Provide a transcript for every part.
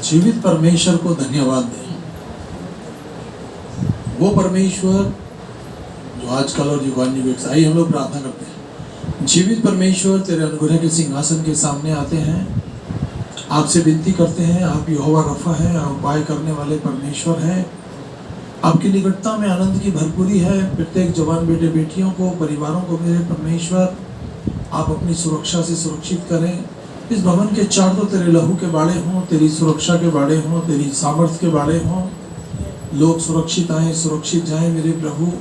जीवित परमेश्वर को धन्यवाद दें। वो परमेश्वर जो आजकल और युगान्य व्यक्त, आइए हम लोग प्रार्थना करते हैं। जीवित परमेश्वर, तेरे अनुग्रह के सिंहासन के सामने आते हैं, आपसे विनती करते हैं। आप यहोवा रफा है, आप उपाय करने वाले परमेश्वर हैं। आपकी निकटता में आनंद की भरपूरी है। प्रत्येक जवान बेटे बेटियों को, परिवारों को मेरे परमेश्वर आप अपनी सुरक्षा से सुरक्षित करें। इस भवन के चार तो तेरे लहू के बाड़े हों, तेरी सुरक्षा के बाड़े हों, तेरी सामर्थ्य के बाड़े हों। लोग सुरक्षित आए, सुरक्षित जाएं मेरे प्रभु।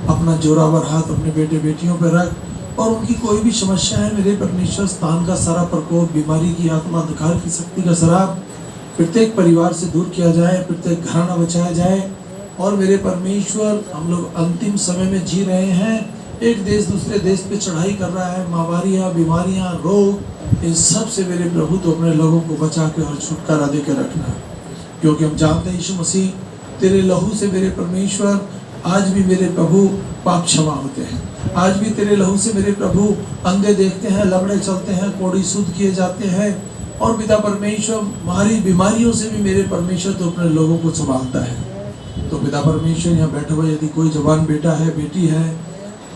अपना जोरावर हाथ अपने बेटे बेटियों पर रख और उनकी कोई भी समस्या है मेरे परमेश्वर, स्थान का सारा प्रकोप, बीमारी की आत्मा, अंधकार की शक्ति का शराब प्रत्येक परिवार से दूर किया जाए, प्रत्येक घराना बचाया जाए। और मेरे परमेश्वर, हम लोग अंतिम समय में जी रहे हैं। एक देश दूसरे देश पे चढ़ाई कर रहा है, महामारियाँ, बीमारियाँ, रोग, इन सब से मेरे प्रभु तो अपने लोगों को बचा के और छुटकारा दे के रखना, क्योंकि हम जानते हैं यीशु मसीह तेरे लहू से मेरे परमेश्वर आज भी मेरे प्रभु पाप क्षमा होते हैं। आज भी तेरे लहू से मेरे प्रभु अंधे देखते हैं, लंगड़े चलते हैं, कोढ़ी शुद्ध किए जाते हैं। और पिता परमेश्वर, हमारी बीमारियों से भी मेरे परमेश्वर तो अपने लोगों को संभालता है। तो पिता परमेश्वर, यहाँ बैठे हुए यदि कोई जवान बेटा है, बेटी है,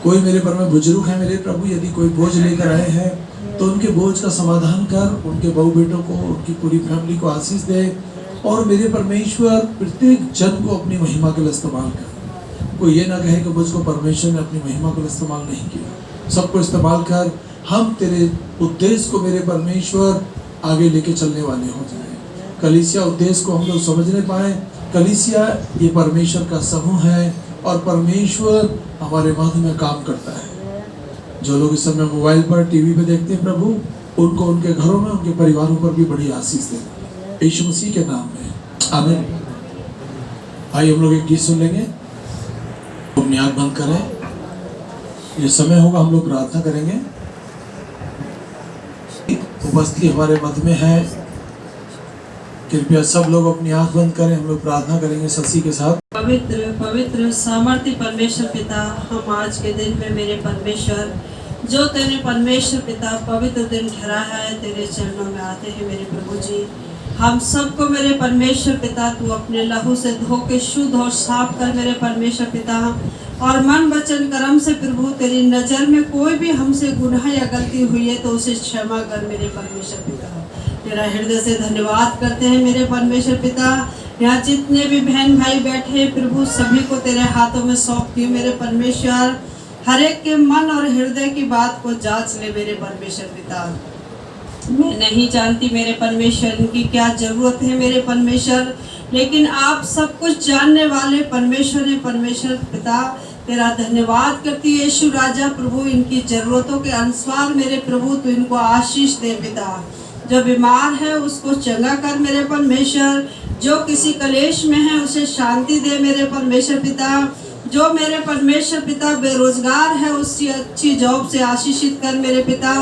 कोई मेरे पर में बुजुर्ग है मेरे प्रभु, यदि कोई बोझ लेकर आए हैं तो उनके बोझ का समाधान कर, उनके बहू बेटों को, उनकी पूरी फैमिली को आशीष दे। और मेरे परमेश्वर प्रत्येक जन को अपनी महिमा के लिए इस्तेमाल कर। कोई ये ना कहे कि मुझको परमेश्वर ने अपनी महिमा के लिए इस्तेमाल नहीं किया। सबको इस्तेमाल कर, हम तेरे उद्देश्य को मेरे परमेश्वर आगे लेके चलने वाले हो जाए। कलीसिया उद्देश्य को हम लोग समझने पाए। कलीसिया ये परमेश्वर का समूह है और परमेश्वर हमारे मध्य में काम करता है। जो लोग इस समय मोबाइल पर, टीवी पे देखते हैं प्रभु, उनको उनके घरों में, उनके परिवारों पर भी बड़ी आशीष देना, यीशु मसीह के नाम में, आमीन। आइए हम लोग एक गीत सुन लेंगे। अपनी आँख बंद करें। ये समय होगा हम लोग प्रार्थना करेंगे। उपस्थिति हमारे मध्य में है, कृपया सब लोग अपनी आंख बंद करें। हम लोग प्रार्थना करेंगे शशि के साथ। पवित्र पवित्र सामर्थ्य परमेश्वर पिता, हम आज के दिन में मेरे परमेश्वर, जो तेरे परमेश्वर पिता पवित्र दिन ठहराया है, तेरे चरणों में आते हैं मेरे प्रभु जी। हम सबको मेरे परमेश्वर पिता तू अपने लहू से धो के शुद्ध और साफ कर मेरे परमेश्वर पिता। और मन वचन कर्म से प्रभु तेरी नज़र में कोई भी हमसे गुनाह या गलती हुई है तो उसे क्षमा कर मेरे परमेश्वर पिता। तेरा हृदय से धन्यवाद करते हैं मेरे परमेश्वर पिता। यहाँ जितने भी बहन भाई बैठे हैं प्रभु, सभी को तेरे हाथों में सौंपती हूँ मेरे परमेश्वर। हर एक के मन और हृदय की बात को जांच ले मेरे परमेश्वर पिता। मैं नहीं जानती मेरे परमेश्वर इनकी क्या जरूरत है मेरे परमेश्वर, लेकिन आप सब कुछ जानने वाले परमेश्वर है परमेश्वर पिता। तेरा धन्यवाद करती है यीशु राजा प्रभु, इनकी जरूरतों के अनुसार मेरे प्रभु तो इनको आशीष दे पिता। जो बीमार है उसको चंगा कर मेरे परमेश्वर, जो किसी कलेश में है उसे शांति दे मेरे परमेश्वर पिता। जो मेरे परमेश्वर पिता बेरोजगार है उसकी अच्छी जॉब से आशीषित कर मेरे पिता।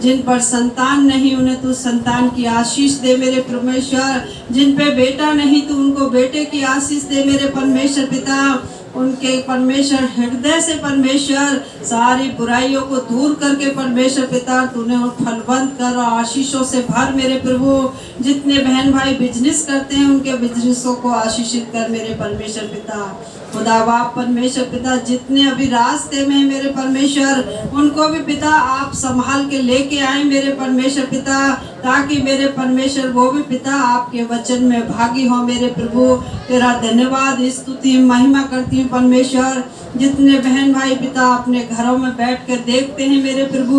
जिन पर संतान नहीं उन्हें तू संतान की आशीष दे मेरे परमेश्वर। जिन पे बेटा नहीं तू उनको बेटे की आशीष दे मेरे परमेश्वर पिता। उनके परमेश्वर हृदय से परमेश्वर सारी बुराइयों को दूर करके परमेश्वर पिता तूने फलवंत कर और आशीषों से भर मेरे प्रभु। जितने बहन भाई बिजनेस करते हैं उनके बिजनेसों को आशीषित कर मेरे परमेश्वर पिता। खुदा बाप परमेश्वर पिता, जितने अभी रास्ते में मेरे परमेश्वर उनको भी पिता आप संभाल के लेके आए मेरे परमेश्वर पिता, ताकि मेरे परमेश्वर वो भी पिता आपके वचन में भागी हो मेरे प्रभु। तेरा धन्यवाद स्तुति महिमा करती हूँ परमेश्वर। जितने बहन भाई पिता अपने घरों में बैठ कर देखते हैं मेरे प्रभु,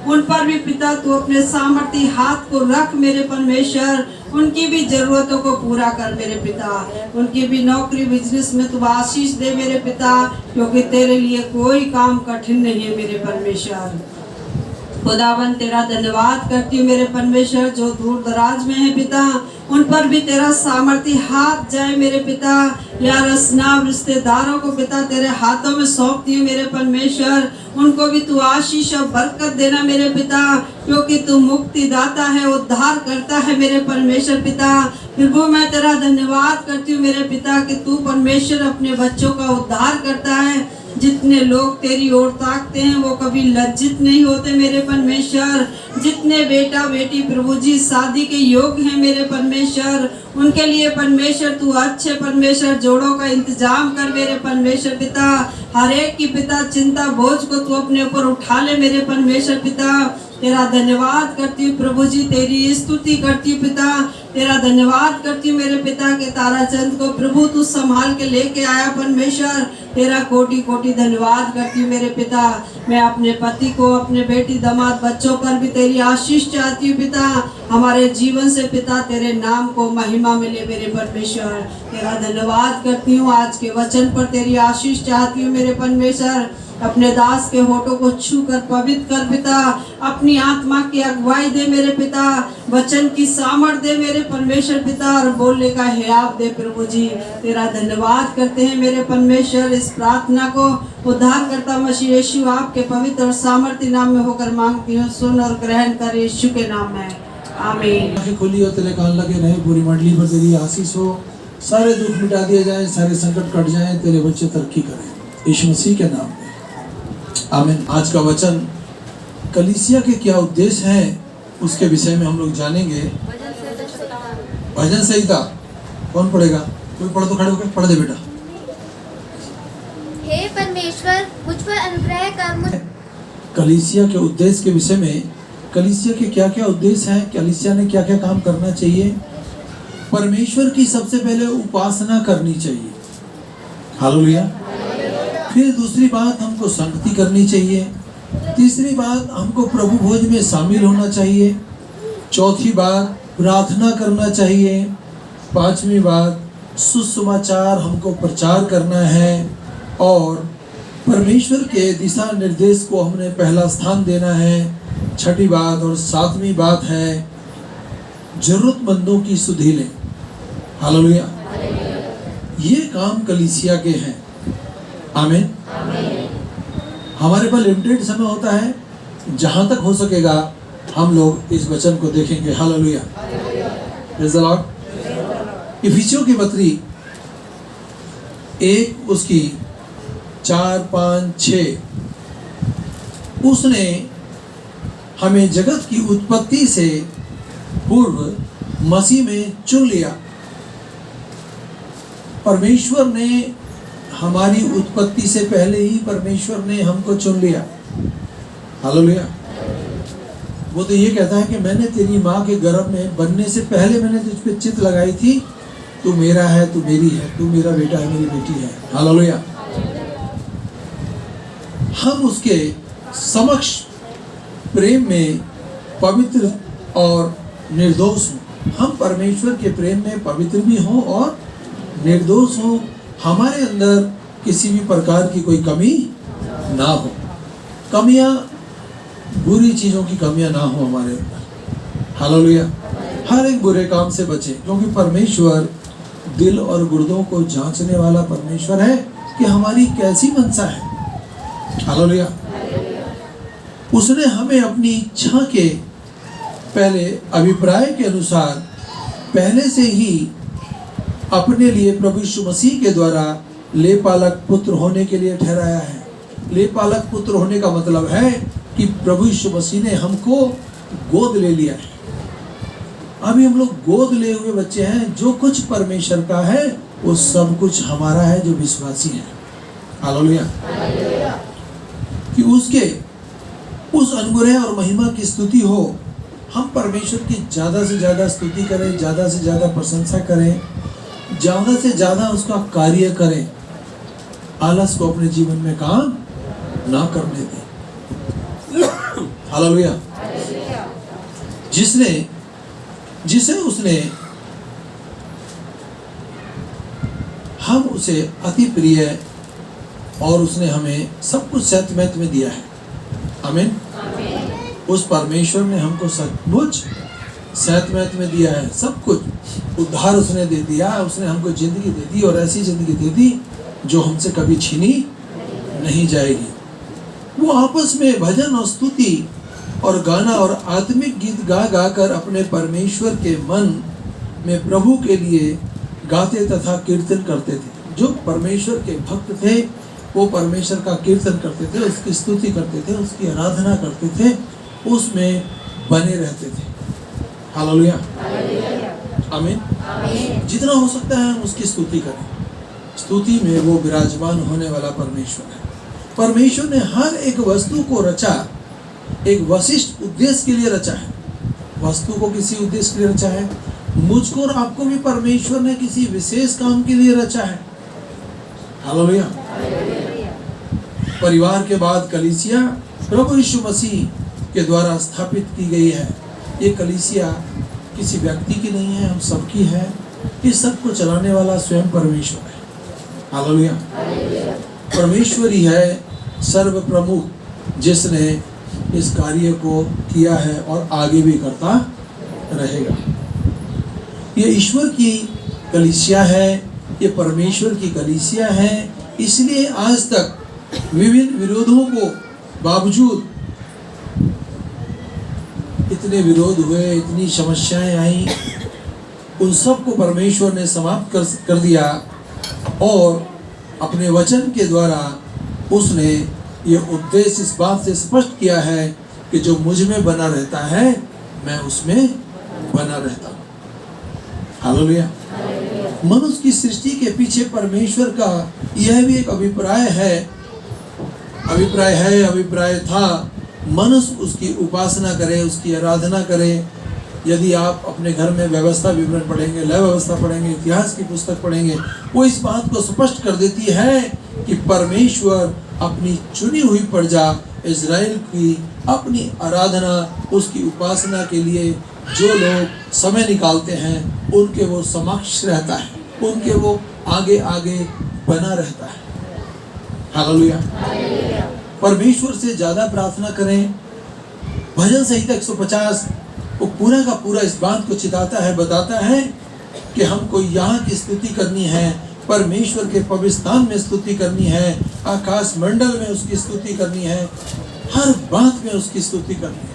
उन पर भी पिता तू अपने सामर्थ्य हाथ को रख मेरे परमेश्वर। उनकी भी जरूरतों को पूरा कर मेरे पिता। उनकी भी नौकरी बिजनेस में तू आशीष दे मेरे पिता, क्योंकि तेरे लिए कोई काम कठिन नहीं है मेरे परमेश्वर। खुदावन तेरा धन्यवाद करती हूँ मेरे परमेश्वर। जो दूर दराज में है पिता उन पर भी तेरा सामर्थ्य हाथ जाए मेरे पिता। या रसनाव रिश्तेदारों को पिता तेरे हाथों में सौंपती हूँ मेरे परमेश्वर। उनको भी तू आशीष और बरकत देना मेरे पिता, क्योंकि तू मुक्ति दाता है, उद्धार करता है मेरे परमेश्वर पिता। प्रभु मैं तेरा धन्यवाद करती हूँ मेरे पिता कि तू परमेश्वर अपने बच्चों का उद्धार करता है। जितने लोग तेरी ओर ताकते हैं वो कभी लज्जित नहीं होते मेरे परमेश्वर। जितने बेटा बेटी प्रभु जी शादी के योग्य हैं मेरे परमेश्वर, उनके लिए परमेश्वर तू अच्छे परमेश्वर जोड़ों का इंतजाम कर मेरे परमेश्वर पिता। हर एक की पिता चिंता बोझ को तू अपने ऊपर उठा ले मेरे परमेश्वर पिता। तेरा धन्यवाद करती हूँ प्रभु जी, तेरी स्तुति करती हूँ पिता। तेरा धन्यवाद करती हूँ मेरे पिता के ताराचंद को प्रभु तू संभाल के लेके आया परमेश्वर। तेरा कोटि कोटि धन्यवाद करती हूँ मेरे पिता। मैं अपने पति को, अपने बेटी दामाद बच्चों पर भी तेरी आशीष चाहती हूँ पिता। हमारे जीवन से पिता तेरे नाम को महिमा मिले मेरे परमेश्वर। तेरा धन्यवाद करती हूँ, आज के वचन पर तेरी आशीष चाहती हूँ मेरे परमेश्वर। अपने दास के होठों को छू कर पवित्र कर पिता। अपनी आत्मा की अगुवाई दे मेरे पिता। वचन की सामर्थ दे मेरे परमेश्वर पिता, और बोलने का हियाव दे प्रभु जी। तेरा धन्यवाद करते हैं मेरे परमेश्वर। इस प्रार्थना को उद्धार करता मसीह यीशु आपके पवित्र और सामर्थ्य नाम में होकर मांगती हूँ। सुन और ग्रहण कर यीशु के नाम में, आमीन। आंखें खुली हो, तेरे कान लगे रहे, पूरी मंडली पर तेरी आशीष हो। सारे दुख मिटा दिए जाए, सारे संकट कट जाए, तेरे बच्चे तरक्की करें यीशु मसीह के नाम में, आमीन। आज का वचन कलीसिया के क्या उद्देश्य है उसके विषय में हम लोग जानेंगे। भजन संहिता कौन पढ़ेगा? कोई पढ़ तो खड़े होकर पढ़ दे बेटा। हे परमेश्वर मुझ पर अनुग्रह कर। कलीसिया के उद्देश्य के विषय में, कलीसिया के क्या क्या उद्देश्य हैं, कलीसिया ने क्या क्या काम करना चाहिए। परमेश्वर की सबसे पहले उपासना करनी चाहिए, हालेलुया। फिर दूसरी बात, हमको संगति करनी चाहिए। तीसरी बात, हमको प्रभु भोज में शामिल होना चाहिए। चौथी बात, प्रार्थना करना चाहिए। पांचवी बात, सुसमाचार हमको प्रचार करना है। और परमेश्वर के दिशा निर्देश को हमने पहला स्थान देना है। छठी बात और सातवीं बात है जरूरतमंदों की सुधि लें, हालेलुया। ये काम कलीसिया के हैं, आमीन। हमारे पास लिमिटेड समय होता है, जहां तक हो सकेगा हम लोग इस वचन को देखेंगे, हालेलुया। Praise the Lord. इफिसियों की पत्री 1 उसकी 4, 5, 6, उसने हमें जगत की उत्पत्ति से पूर्व मसीह में चुन लिया। परमेश्वर ने हमारी उत्पत्ति से पहले ही परमेश्वर ने हमको चुन लिया, हालेलुया। वो तो ये कहता है कि मैंने तेरी माँ के गर्भ में बनने से पहले मैंने तुझ पे चित्त लगाई थी, तू मेरा है, तू मेरी है, तू मेरा बेटा है, मेरी बेटी है, हालेलुया। हम उसके समक्ष प्रेम में पवित्र और निर्दोष हों। हम परमेश्वर के प्रेम में पवित्र भी हों और निर्दोष हों। हमारे अंदर किसी भी प्रकार की कोई कमी ना हो। कमियां, बुरी चीज़ों की कमियां ना हो हमारे अंदर, हालेलुया। हर एक बुरे काम से बचें, क्योंकि परमेश्वर दिल और गुर्दों को जांचने वाला परमेश्वर है कि हमारी कैसी मनसा है, हालेलुया। उसने हमें अपनी इच्छा के पहले अभिप्राय के अनुसार पहले से ही अपने लिए प्रभु यीशु मसीह के द्वारा लेपालक पुत्र होने के लिए ठहराया है। लेपालक पुत्र होने का मतलब है कि प्रभु यीशु मसीह ने हमको गोद ले लिया है। अभी हम लोग गोद ले हुए बच्चे हैं। जो कुछ परमेश्वर का है वो सब कुछ हमारा है जो विश्वासी है, हालेलुया। कि उसके उस अनुग्रह और महिमा की स्तुति हो। हम परमेश्वर की ज़्यादा से ज़्यादा स्तुति करें, ज़्यादा से ज़्यादा प्रशंसा करें, ज़्यादा से ज़्यादा उसका कार्य करें। आलस को अपने जीवन में काम ना करने दें, हालेलुया। जिसे उसने हम उसे अति प्रिय और उसने हमें सब कुछ सत्यमेत में दिया है, आमीन। उस परमेश्वर ने हमको सचमुच सत्यमेत में दिया है, सब कुछ उद्धार उसने दे दिया। उसने हमको जिंदगी दे दी और ऐसी जिंदगी दे दी जो हमसे कभी छीनी नहीं जाएगी। वो आपस में भजन और स्तुति और गाना और आत्मिक गीत गा गा कर अपने परमेश्वर के मन में प्रभु के लिए गाते तथा कीर्तन करते थे। जो परमेश्वर के भक्त थे वो परमेश्वर का कीर्तन करते थे, उसकी स्तुति करते थे, उसकी आराधना करते थे, उसमें बने रहते थे। हालेलुया, आमीन। जितना हो सकता है हम उसकी स्तुति करें। स्तुति में वो विराजमान होने वाला परमेश्वर है। परमेश्वर ने हर एक वस्तु को रचा, एक विशिष्ट उद्देश्य के लिए रचा है। वस्तु को किसी उद्देश्य के लिए रचा है, मुझको और आपको भी परमेश्वर ने किसी विशेष काम के लिए रचा है। हालेलुया। परिवार के बाद कलीसिया प्रभु यीशु मसीह के द्वारा स्थापित की गई है। ये कलीसिया किसी व्यक्ति की नहीं है, हम सबकी है। इस सब को चलाने वाला स्वयं परमेश्वर है। हालेलुया। परमेश्वर ही है सर्व प्रमुख, जिसने इस कार्य को किया है और आगे भी करता रहेगा। ये ईश्वर की कलीसिया है, ये परमेश्वर की कलीसिया है। इसलिए आज तक विभिन्न विरोधों को बावजूद, इतने विरोध हुए, इतनी समस्याएं आई, उन सब को परमेश्वर ने समाप्त कर दिया और अपने वचन के द्वारा उसने ये उद्देश्य इस बात से स्पष्ट किया है कि जो मुझ में बना रहता है मैं उसमें बना रहता हूँ। हालेलुया। मनुष्य की सृष्टि के पीछे परमेश्वर का यह भी एक अभिप्राय था, मनुष्य उसकी उपासना करे, उसकी आराधना करे। यदि आप अपने घर में व्यवस्था विवरण पढ़ेंगे, लय व्यवस्था पढ़ेंगे, इतिहास की पुस्तक पढ़ेंगे, वो इस बात को स्पष्ट कर देती है कि परमेश्वर अपनी चुनी हुई प्रजा इज़राइल की अपनी आराधना, उसकी उपासना के लिए जो लोग समय निकालते हैं उनके वो समक्ष रहता है, उनके वो आगे आगे बना रहता है। हालेलुया। परमेश्वर से ज़्यादा प्रार्थना करें। भजन संहिता 150 वो पूरा का पूरा इस बात को चिताता है, बताता है कि हमको यहाँ की स्तुति करनी है, परमेश्वर के पवित्र स्थान में स्तुति करनी है, आकाश मंडल में उसकी स्तुति करनी है, हर बात में उसकी स्तुति करनी है।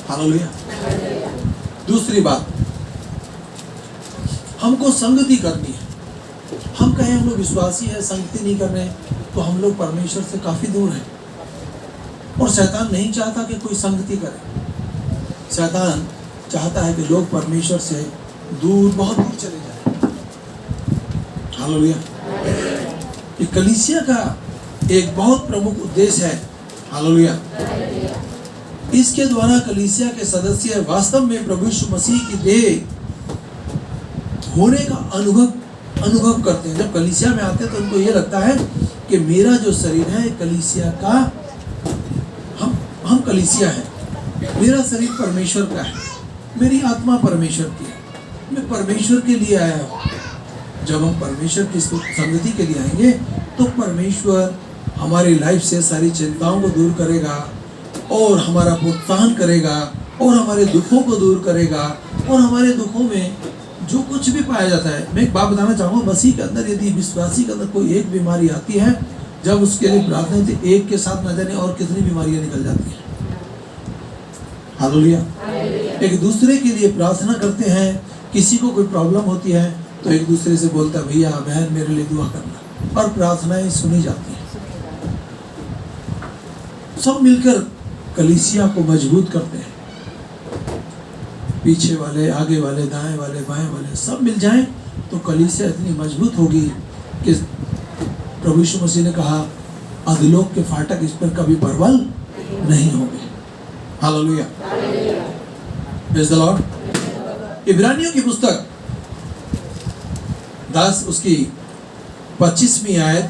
हालेलुया। दूसरी बात, हमको संगति करनी है। हम कहें हम लोग विश्वासी है, संगति नहीं कर रहे, तो हम लोग परमेश्वर से काफी दूर हैं। और शैतान नहीं चाहता कि कोई संगति करे। शैतान चाहता है कि लोग परमेश्वर से दूर, बहुत दूर चले जाएं। हालेलुया। ये कलीसिया का एक बहुत प्रमुख उद्देश्य है। हालेलुया। इसके द्वारा कलीसिया के सदस्य वास्तव में प्रभु यीशु मसीह की देह होने का अनुभव करते हैं। जब कलीसिया में आते हैं तो उनको ये लगता है कि मेरा जो शरीर है कलीसिया का, हम कलीसिया है, मेरा शरीर परमेश्वर का है, मेरी आत्मा परमेश्वर की है, मैं परमेश्वर के लिए आया हूँ। जब हम परमेश्वर की संगति के लिए आएंगे तो परमेश्वर हमारी लाइफ से सारी चिंताओं को दूर करेगा और हमारा प्रोत्साहन करेगा और हमारे दुखों को दूर करेगा। और हमारे दुखों में जो कुछ भी पाया जाता है, मैं एक बात बताना चाहूँगा, मसीह के अंदर यदि विश्वासी के अंदर कोई एक बीमारी आती है, जब उसके लिए प्रार्थना होती है, एक के साथ न जाने और कितनी बीमारियां निकल जाती हैं। हालेलुया। एक दूसरे के लिए प्रार्थना करते हैं। किसी को कोई प्रॉब्लम होती है तो एक दूसरे से बोलता है, भैया बहन मेरे लिए दुआ करना, और प्रार्थनाएं सुनी जाती हैं। सब मिलकर कलीसिया को मजबूत करते हैं। पीछे वाले, आगे वाले, दाएं वाले, बाएं वाले सब मिल जाएं तो कलीसिया इतनी मजबूत होगी कि प्रभु यीशु मसीह ने कहा, अधोलोक के फाटक इस पर कभी प्रबल नहीं होंगे। हालेलुया। Praise the Lord. इब्रानियों की पुस्तक 10 उसकी 25वीं आयत,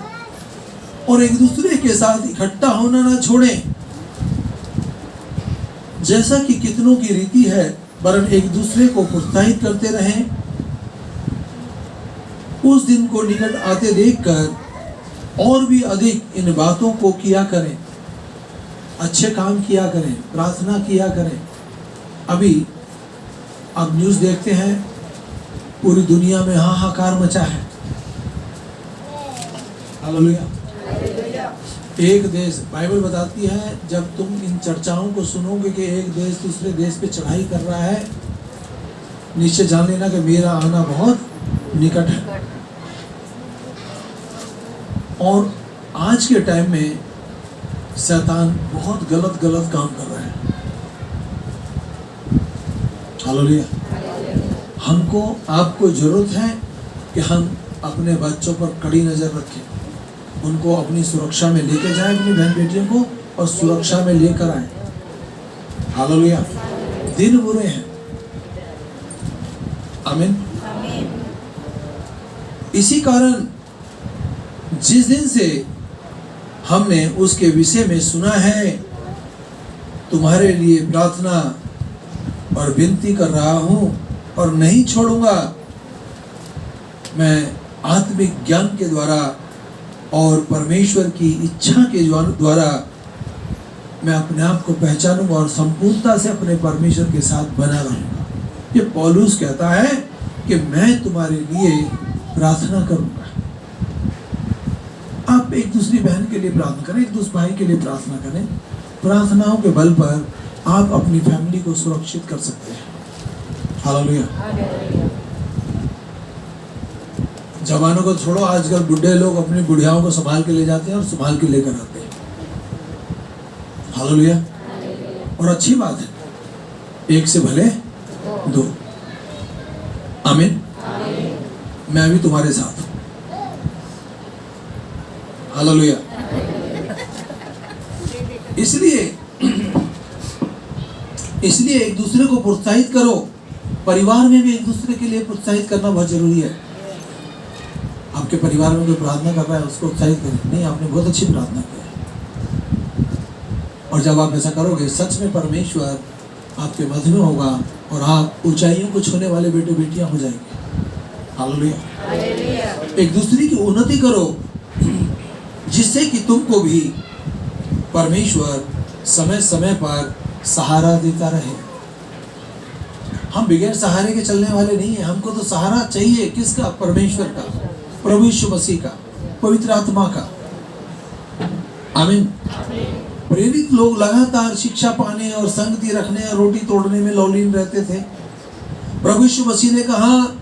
और एक दूसरे के साथ इकट्ठा होना ना छोड़ें, जैसा कि कितनों की रीति है, वरन एक दूसरे को प्रोत्साहित करते रहें। उस दिन को निकट आते देखकर और भी अधिक इन बातों को किया करें। अच्छे काम किया करें, प्रार्थना किया करें। अभी आप न्यूज़ देखते हैं, पूरी दुनिया में हाहाकार मचा है। हालेलुया। एक देश, बाइबल बताती है, जब तुम इन चर्चाओं को सुनोगे कि एक देश दूसरे देश पे चढ़ाई कर रहा है, नीचे जान लेना कि मेरा आना बहुत निकट है। और आज के टाइम में शैतान बहुत गलत गलत काम कर रहा है। हालेलुया। हमको आपको जरूरत है कि हम अपने बच्चों पर कड़ी नजर रखें, उनको अपनी सुरक्षा में लेके जाएं, अपनी बहन बेटियों को और सुरक्षा में लेकर आए। हालेलुया। दिन बुरे हैं। आमीन। इसी कारण जिस दिन से हमने उसके विषय में सुना है, तुम्हारे लिए प्रार्थना और विनती कर रहा हूं और नहीं छोड़ूंगा। मैं आत्मिक ज्ञान के द्वारा और परमेश्वर की इच्छा के द्वारा मैं अपने आप को पहचानूंगा और संपूर्णता से अपने परमेश्वर के साथ बना रहूंगा। ये पौलुस कहता है कि मैं तुम्हारे लिए प्रार्थना करूंगा। आप एक दूसरी बहन के लिए प्रार्थना करें, एक दूसरे भाई के लिए प्रार्थना करें। प्रार्थनाओं के बल पर आप अपनी फैमिली को सुरक्षित कर सकते हैं। हालेलुया। जवानों को छोड़ो, आजकल बुढ़े लोग अपनी बुढ़ियाओं को संभाल के ले जाते हैं और संभाल के लेकर आते हैं। हालेलुया। और अच्छी बात है, एक से भले दो। आमीन। मैं भी तुम्हारे साथ हूं। हालेलुया। इसलिए एक दूसरे को प्रोत्साहित करो। परिवार में भी एक दूसरे के लिए प्रोत्साहित करना बहुत जरूरी है। आपके परिवार में कोई प्रार्थना कर रहा है, उसको उत्साहित करें। नहीं, आपने बहुत अच्छी प्रार्थना की है। और जब आप ऐसा करोगे, सच में परमेश्वर आपके मध्य में होगा और आप ऊंचाइयों को छूने वाले बेटे बेटियां हो जाएंगे। हालेलुया। एक दूसरे की उन्नति करो, जिससे कि तुमको भी परमेश्वर समय समय पर सहारा देता रहे। हम बगैर सहारे के चलने वाले नहीं है। हमको तो सहारा चाहिए। किसका? परमेश्वर का, प्रभु यीशु मसीह का, पवित्र आत्मा का। आमीन। प्रेरित लोग लगातार शिक्षा पाने और संगति रखने और रोटी तोड़ने में लौलीन रहते थे। प्रभु यीशु मसीह ने कहा,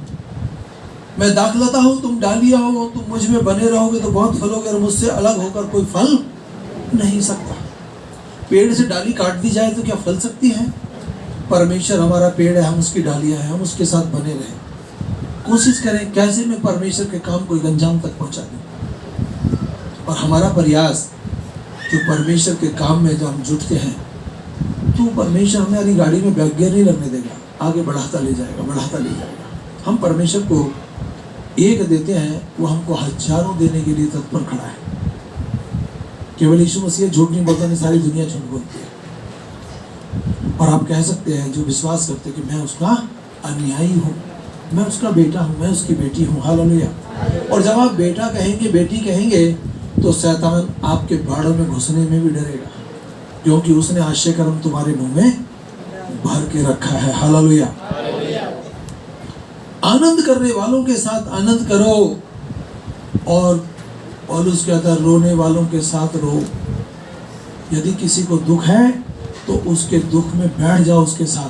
मैं दाखलता हूं, तुम डालियां हो, तुम मुझ में बने रहोगे तो बहुत फलोगे और मुझसे अलग होकर कोई फल नहीं सकता। पेड़ से डाली काट दी जाए तो क्या फल सकती है? परमेश्वर हमारा पेड़ है, हम उसकी डालियां हैं, हम उसके साथ बने रहें। कोशिश करें कैसे मैं परमेश्वर के काम को एक अंजाम तक पहुंचा दूं। और हमारा प्रयास जो परमेश्वर के काम में जब हम जुटते हैं, तो परमेश्वर हमारी गाड़ी में बैक गियर नहीं लगने देगा, आगे बढ़ाता ले जाएगा, बढ़ाता ले जाएगा। हम परमेश्वर को एक देते हैं, वो हमको हजारों देने के लिए तत्पर खड़ा है। केवल यीशु मसीह झूठ नहीं बोलता, नहीं सारी दुनिया झूठ बोलती है। और आप कह सकते हैं जो विश्वास करते कि मैं उसका अनुयायी हूँ, मैं उसका बेटा हूँ, मैं उसकी बेटी हूँ। हालेलुया। और जब आप बेटा कहेंगे, बेटी कहेंगे, तो शैतान आपके बाड़ों में घुसने में भी डरेगा, क्योंकि उसने आश्चर्य कर्म तुम्हारे मुंह में भर के रखा है। हालेलुया। आनंद करने वालों के साथ आनंद करो, और पौलुस कहता है रोने वालों के साथ रो। यदि किसी को दुख है तो उसके दुख में बैठ जाओ उसके साथ।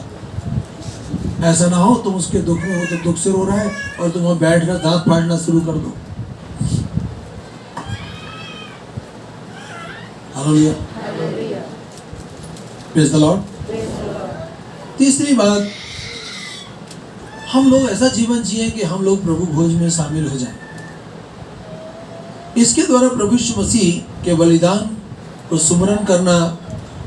ऐसा ना हो तुम उसके दुख में हो तो दुख से रो रहा है और तुम वहां बैठ कर दांत फाड़ना शुरू कर दो। हालेलुया। Praise the Lord. तीसरी बात, हम लोग ऐसा जीवन जिए कि हम लोग प्रभु भोज में शामिल हो जाएं। इसके द्वारा प्रभु यीशु मसीह के बलिदान को सुमरन करना,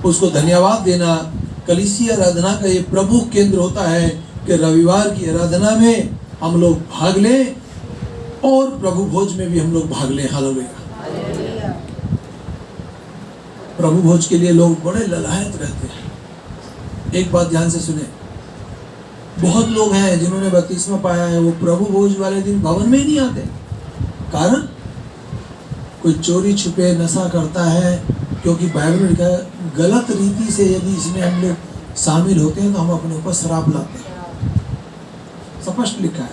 उसको धन्यवाद देना, कलीसिया आराधना का ये प्रमुख केंद्र होता है कि रविवार की आराधना में हम लोग भाग लें और प्रभु भोज में भी हम लोग भाग लें। हालेलुया। प्रभु भोज के लिए लोग बड़े ललायत रहते हैं। एक बात ध्यान से सुने, बहुत लोग हैं जिन्होंने बपतिस्मा पाया है, वो प्रभु भोज वाले दिन भवन में ही नहीं आते। कारण कोई चोरी छुपे नशा करता है, क्योंकि बाइबल में लिखा है गलत रीति से यदि इसमें हम लोग शामिल होते हैं तो हम अपने ऊपर शराब लाते हैं। स्पष्ट लिखा है।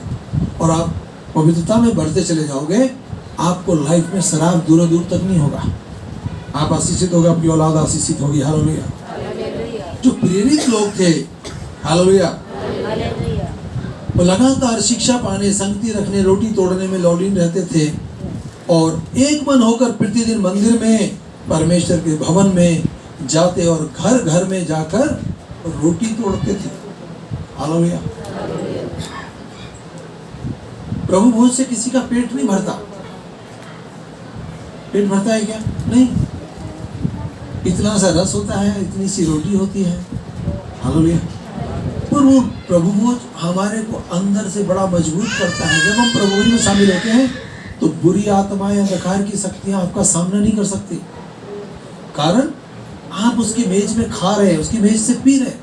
और आप पवित्रता में बढ़ते चले जाओगे, आपको लाइफ में शराब दूर दूर तक नहीं होगा। आप आशीषित होगा, आपकी औलाद आशीषित होगी। हालेलुया। जो प्रेरित लोग थे, हालेलुया, वो लगातार शिक्षा पाने, संगति रखने, रोटी तोड़ने में लौलीन रहते थे। और एक मन होकर प्रतिदिन मंदिर में, परमेश्वर के भवन में जाते और घर घर में जाकर रोटी तोड़ते थे। हालेलुया। प्रभु भोज से किसी का पेट नहीं भरता। पेट भरता है क्या? नहीं। इतना सा रस होता है, इतनी सी रोटी होती है। हालेलुया। पर वो प्रभु भोज हमारे को अंदर से बड़ा मजबूत करता है। जब हम प्रभु भोज में शामिल होते हैं तो बुरी आत्माएं, अंधकार की शक्तियां आपका सामना नहीं कर सकती। कारण आप उसकी मेज में खा रहे हैं, उसकी मेज से पी रहे हैं।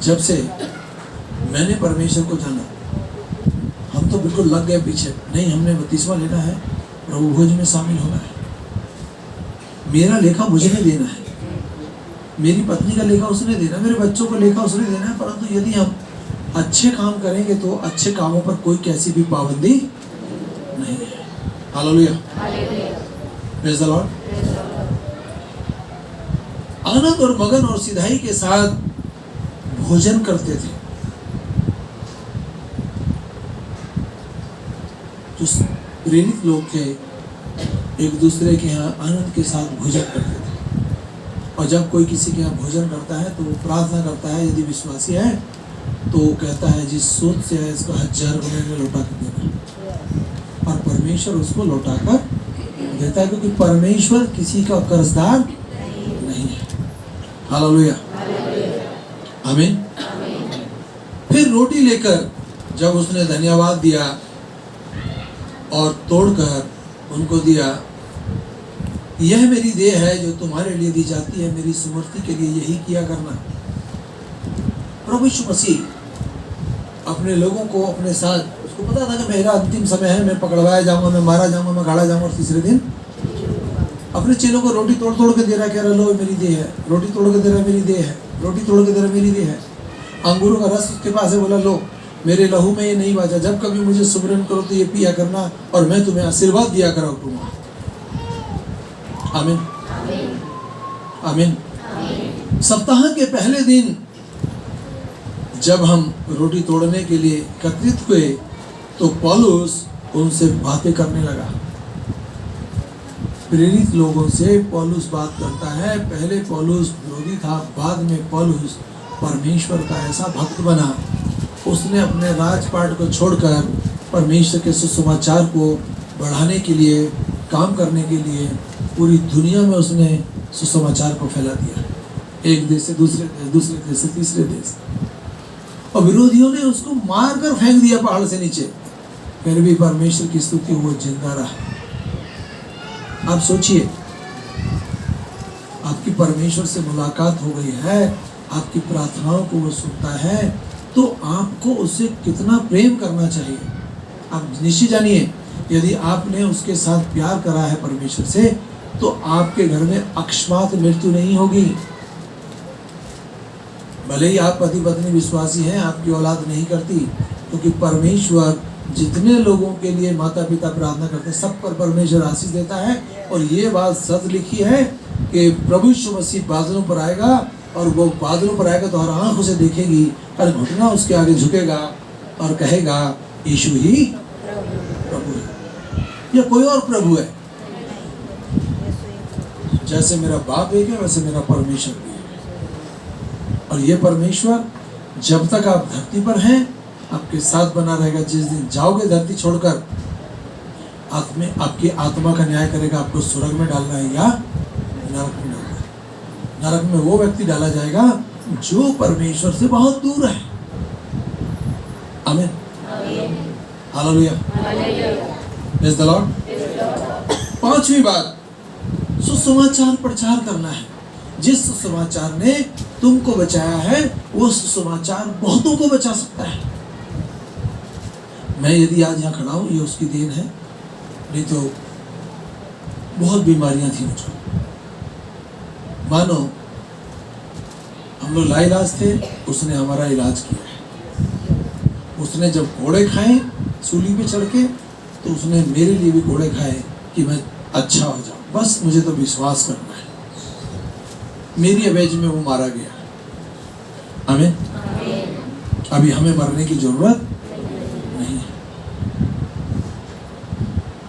जब से मैंने परमेश्वर को जाना, हम तो बिल्कुल लग गए पीछे। नहीं, हमने बपतिस्मा लेना है, प्रभु भोज में शामिल होना है। मेरा लेखा मुझे नहीं देना है, मेरी पत्नी का लेखा उसने देना, मेरे बच्चों को लेखा उसने देना है। परंतु यदि हम अच्छे काम करेंगे तो अच्छे कामों पर कोई कैसी भी पाबंदी नहीं है। हालेलुया। Praise the Lord. आनंद और मगन और सिधाई के साथ भोजन करते थे। जो प्रेरित लोग थे एक दूसरे के यहाँ आनंद के साथ भोजन करते थे। और जब कोई किसी के यहाँ भोजन करता है तो वो प्रार्थना करता है, यदि विश्वासी है तो वो कहता है जिस सोच से है इसको 1000 गुना में लौटा कर देना। और परमेश्वर उसको लौटा कर देता है, क्योंकि परमेश्वर किसी का कर्जदार नहीं है। हालेलुया। आमीन। फिर रोटी लेकर जब उसने धन्यवाद दिया और तोड़कर उनको दिया, यह मेरी देह है जो तुम्हारे लिए दी जाती है, मेरी स्मृति के लिए यही किया करना। प्रभु यीशु मसीह अपने लोगों को अपने साथ, उसको पता था कि मेरा अंतिम समय है, मैं पकड़वाया जाऊंगा, मैं मारा जाऊंगा, मैं गाड़ा जाऊंगा और तीसरे दिन अपने चेलों को रोटी तोड़ तोड़ के दे रहा है। कह रहा लो मेरी देह है, रोटी तोड़ के दे रहा मेरी देह है, रोटी तोड़ के दे रहा मेरी देह है। अंगूरों का रस उसके पास है, बोला लो मेरे लहू में ये नहीं बाजा, जब कभी मुझे सुमरन करो तो ये पिया करना और मैं तुम्हें आशीर्वाद दिया करूंगा। आमीन। आमीन। सप्ताह के पहले दिन जब हम रोटी तोड़ने के लिए एकत्रित हुए तो पौलुस उनसे बातें करने लगा। प्रेरित लोगों से पौलुस बात करता है। पहले पौलुस विरोधी था, बाद में पौलुस परमेश्वर का ऐसा भक्त बना, उसने अपने राजपाट को छोड़कर परमेश्वर के सुसमाचार को बढ़ाने के लिए, काम करने के लिए पूरी दुनिया में उसने सुसमाचार को फैला दिया। एक देश से दूसरे देश, दूसरे देश से तीसरे देश। और विरोधियों ने उसको मारकर फेंक दिया पहाड़ से नीचे, फिर भी परमेश्वर की स्तुति वो जिंदा रहा। आप सोचिए, आपकी परमेश्वर से मुलाकात हो गई है, आपकी प्रार्थनाओं को वो सुनता है, तो आपको उससे कितना प्रेम करना चाहिए। आप निश्चित जानिए, यदि आपने उसके साथ प्यार करा है परमेश्वर से, तो आपके घर में अकस्मात मृत्यु नहीं होगी। भले ही आप पति पत्नी विश्वासी हैं, आपकी औलाद नहीं करती, क्योंकि परमेश्वर जितने लोगों के लिए माता पिता प्रार्थना करते हैं सब पर परमेश्वर आशीष देता है। और ये बात सच लिखी है कि प्रभु यीशु मसीह बादलों पर आएगा, और वो बादलों पर आएगा तो हर आँख उसे देखेगी, हर घुटना उसके आगे झुकेगा और कहेगा यीशु ही प्रभु है, या कोई और प्रभु है। जैसे मेरा बाप एक है वैसे मेरा परमेश्वर भी है। और ये परमेश्वर जब तक आप धरती पर हैं आपके साथ बना रहेगा। जिस दिन जाओगे धरती छोड़कर, आपकी आत्मा का न्याय करेगा, आपको स्वर्ग में डालना है या नरक में डालना है। नरक में वो व्यक्ति डाला जाएगा जो परमेश्वर से बहुत दूर है। आमीन। हालेलुया। Praise the Lord. पांचवी बात, सुसमाचार प्रचार करना है। जिस सुसमाचार ने तुमको बचाया है वो सुसमाचार बहुतों को बचा सकता है। मैं यदि आज यहाँ खड़ा हूँ ये उसकी देन है, नहीं तो बहुत बीमारियां थी मुझको। मानो हम लोग लाइलाज थे, उसने हमारा इलाज किया। उसने जब घोड़े खाए सूली पे चढ़ के, तो उसने मेरे लिए भी घोड़े खाए कि मैं अच्छा हो जाऊं। बस मुझे तो विश्वास करना है। मेरी अवैज में वो मारा गया। आमीन। अभी हमें मरने की जरूरत नहीं है।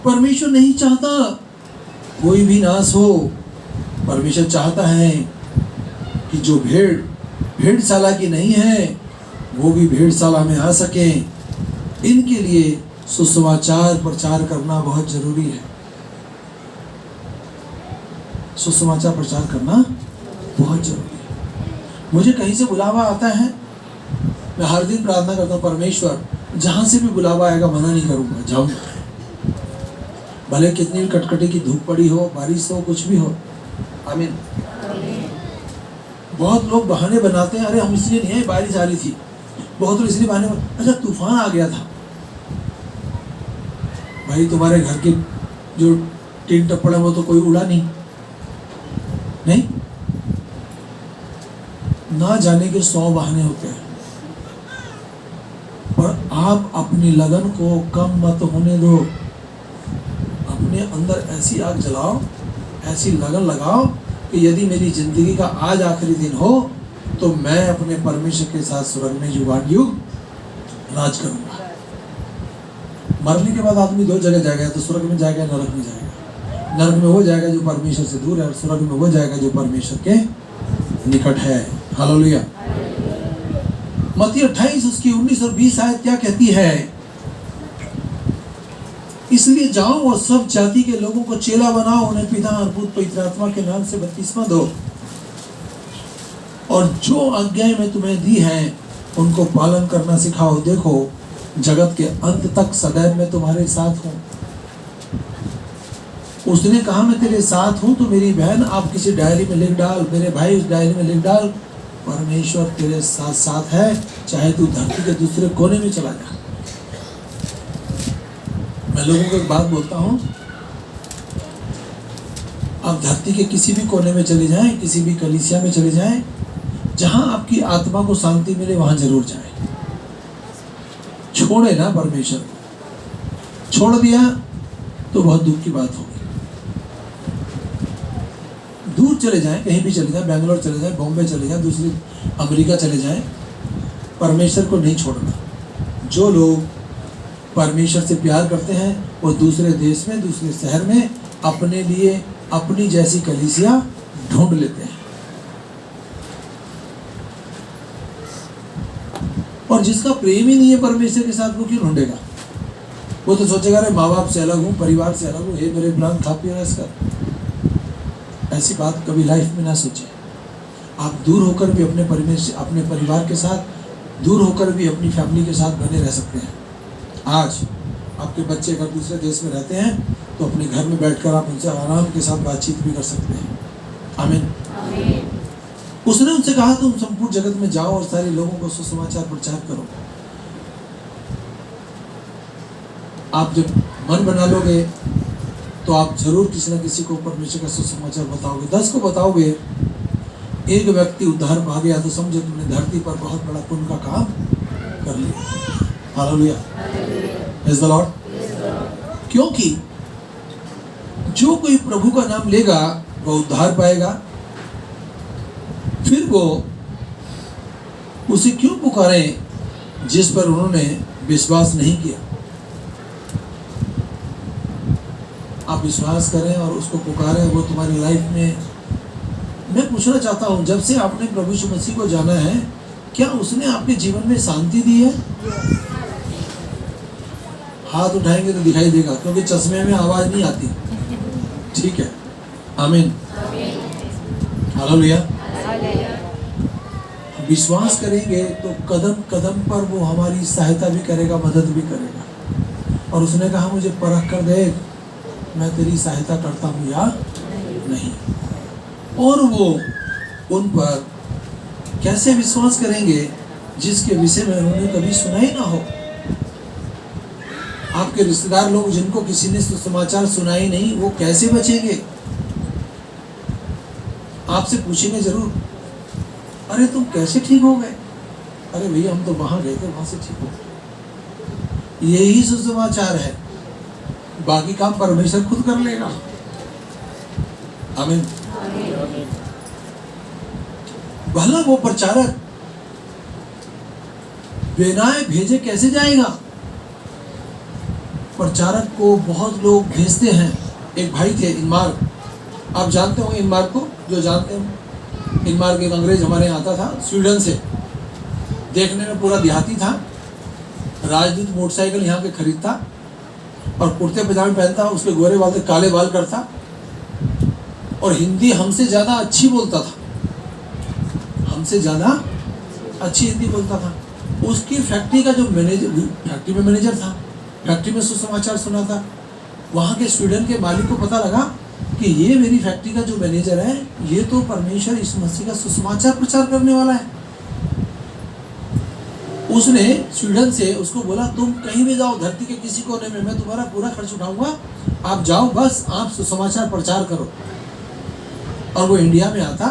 परमेश्वर नहीं चाहता कोई भी नाश हो। परमेश्वर चाहता है कि जो भेड़शाला की नहीं है वो भी भेड़शाला में आ सके। इनके लिए सुसमाचार प्रचार करना बहुत जरूरी है। सुसमाचार प्रचार करना बहुत जरूरी है। मुझे कहीं से बुलावा आता है, मैं हर दिन प्रार्थना करता हूँ, परमेश्वर जहां से भी बुलावा आएगा मना नहीं करूंगा, जाऊंगा। भले कितनी भी कटकटी की धूप पड़ी हो, बारिश हो, कुछ भी हो। आमीन। बहुत लोग बहाने बनाते हैं, अरे हम इसलिए नहीं आए, बारिश आ रही थी। बहुत लोग इसलिए बहाने, अच्छा तूफान आ गया था। भाई तुम्हारे घर के जो टीन टप्पड़ है वो तो कोई उड़ा नहीं ना जाने के 100 बहाने होते हैं। पर आप अपनी लगन को कम मत होने दो। अपने अंदर ऐसी आग जलाओ, ऐसी लगन लगाओ कि यदि मेरी जिंदगी का आज आखिरी दिन हो तो मैं अपने परमेश्वर के साथ स्वर्ग में युगानुयुग राज करूंगा। मरने के बाद आदमी 2 जगह जाएगा, तो स्वर्ग में जाएगा, नरक में जाएगा। नरक में वो जाएगा जो परमेश्वर से दूर है, और स्वर्ग में वो जाएगा जो परमेश्वर के निकट है। हालेलुया। मत्ती 28 उसकी 19 और 20 आयत क्या कहती है? इसलिए जाओ और सब जाति के लोगों को चेला बनाओ, उन्हें पिता और पुत्र पवित्र आत्मा के नाम से बपतिस्मा दो, और जो आज्ञाएं मैं तुम्हें दी हैं उनको पालन करना सिखाओ। देखो जगत के अंत तक सदैव मैं तुम्हारे साथ हूँ। उसने कहा मैं तेरे साथ हूँ, तो मेरी बहन आप किसी डायरी में लिख डाल, मेरे भाई उस डायरी में लिख डाल, परमेश्वर तेरे साथ साथ है, चाहे तू धरती के दूसरे कोने में चला जा। मैं लोगों को एक बात बोलता हूँ, आप धरती के किसी भी कोने में चले जाएं, किसी भी कलीसिया में चले जाएं, जहां आपकी आत्मा को शांति मिले वहां जरूर जाएं। छोड़े ना परमेश्वर को, छोड़ दिया तो बहुत दुख की बात होगी। दूर चले जाएं, कहीं भी चले जाएं, बेंगलोर चले जाएं, बॉम्बे चले जाएं, दूसरी अमेरिका चले जाएं, परमेश्वर को नहीं छोड़ना। जो लोग परमेश्वर से प्यार करते हैं वो दूसरे देश में, दूसरे शहर में अपने लिए अपनी जैसी कलीसिया ढूंढ लेते हैं। और जिसका प्रेम ही नहीं है परमेश्वर के साथ, वो क्यों ढूंढेगा? वो तो सोचेगा अरे माँ बाप से अलग हूँ, परिवार से अलग हूँ, हे मेरे प्लान खा पी रहा है इसका। ऐसी बात कभी लाइफ में ना सोचे। आप दूर होकर भी अपने परिवार के साथ, दूर होकर भी अपनी फैमिली के साथ बने रह सकते हैं। आज आपके बच्चे अगर दूसरे देश में रहते हैं तो अपने घर में बैठकर आप उनसे आराम के साथ बातचीत भी कर सकते हैं। आमीन। उसने उनसे कहा तुम संपूर्ण जगत में जाओ और सारे लोगों को सुसमाचार प्रचार करो। आप जब मन बना लोगे तो आप जरूर किसी न किसी को परमेश्वर का सुसमाचार बताओगे। 10 को बताओगे, एक व्यक्ति उद्धार पा गया तो समझो तुमने धरती पर बहुत बड़ा पुण्य का काम कर लिया। Hallelujah, praise the Lord. क्योंकि जो कोई प्रभु का नाम लेगा वो उद्धार पाएगा। फिर वो उसे क्यों पुकारें जिस पर उन्होंने विश्वास नहीं किया? आप विश्वास करें और उसको पुकारें, वो तुम्हारी लाइफ में। मैं पूछना चाहता हूं, जब से आपने प्रभु यीशु मसीह को जाना है, क्या उसने आपके जीवन में शांति दी है? हाथ उठाएंगे तो दिखाई देगा, क्योंकि चश्मे में आवाज नहीं आती। ठीक है, आमीन, हालेलुया। विश्वास करेंगे तो कदम कदम पर वो हमारी सहायता भी करेगा, मदद भी करेगा। और उसने कहा मुझे परख कर देख, मैं तेरी सहायता करता हूँ या नहीं। और वो उन पर कैसे विश्वास करेंगे जिसके विषय में उन्होंने कभी सुना ही ना हो। आपके रिश्तेदार लोग जिनको किसी ने सुसमाचार सुना ही नहीं, वो कैसे बचेंगे? आपसे पूछेंगे जरूर, अरे तुम कैसे ठीक हो गए? अरे भैया हम तो वहां गए थे, वहां से ठीक हो गए। यही सुसमाचार है, बाकी काम परमेश्वर खुद कर लेगा। आमीन। भला वो प्रचारक बिना भेजे कैसे जाएगा? प्रचारक को बहुत लोग भेजते हैं। एक भाई थे इनमार्क, आप जानते होंगे इनमार्क को, जो जानते हैं इनमार्क एक अंग्रेज हमारे यहाँ आता था स्वीडन से, देखने में पूरा देहाती था, राजदूत मोटरसाइकिल यहाँ के खरीदता और कुर्ते पजामे पहनता, उसके गोरे बाल से काले बाल करता और हिंदी हमसे ज़्यादा अच्छी बोलता था, हमसे ज़्यादा अच्छी हिंदी बोलता था। उसकी फैक्ट्री का जो मैनेजर, फैक्ट्री में मैनेजर था, फैक्ट्री में सुसमाचार सुनाता। वहाँ के स्वीडन के मालिक को पता लगा कि ये मेरी फैक्ट्री का जो मैनेजर है, ये तो परमेश्वर यीशु मसीह का सुसमाचार प्रचार करने वाला है। उसने स्वीडन से उसको बोला, तुम कहीं भी जाओ धरती के किसी कोने में, मैं तुम्हारा पूरा खर्च उठाऊंगा, आप जाओ, बस आप सुसमाचार प्रचार करो। और वो इंडिया में आता